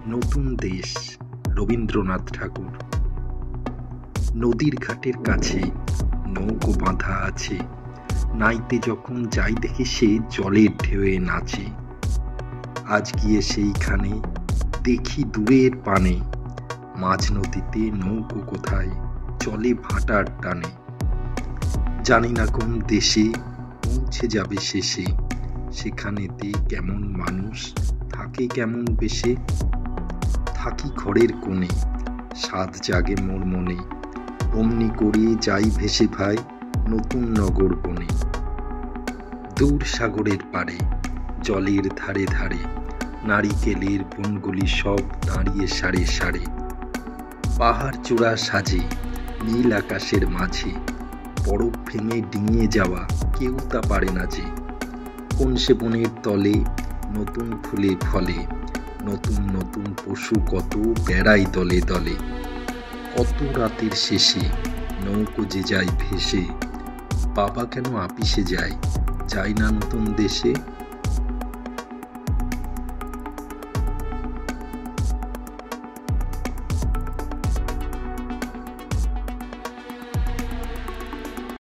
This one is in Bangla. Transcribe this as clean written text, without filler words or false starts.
নতুন দেশ রবীন্দ্রনাথ ঠাকুর। নদীর ঘাটের কাছে নৌকো বাঁধা আছে, নাইতে যখন যাই দেখি সে জলের ঢেউয়ে নাচে। আজ গিয়ে সেইখানে দেখি দূরের পানে, মাঝ নদীতে নৌকো কোথায় চলে ভাটার টানে। জানি না কোন দেশে পৌঁছে যাবে শেষে, সেখানেতে কেমন মানুষ থাকে কেমন বেশে। থাকি ঘরের কোণে, স্বাদ জাগে মোর মনে, অমনি করে যাই ভেসে ভাই নতুন নগর বনে। দূর সাগরের পাড়ে জলের ধারে ধারে, নারিকেলের বনগুলি সব দাঁড়িয়ে সারে সারে। পাহাড় চূড়া সাজে নীল আকাশের মাঝে, বরফ ভেঙে ডিঙিয়ে যাওয়া কেউ তা পারে না যে। কোন সে বনের তলে নতুন ফুলে ফলে, নতুন নতুন পশু কত বেড়াই দলে দলে। কত রাতের শেষে নৌকো যে যায় ভেসে, বাবা কেন আপিসে যায়, যায় না নতুন দেশে।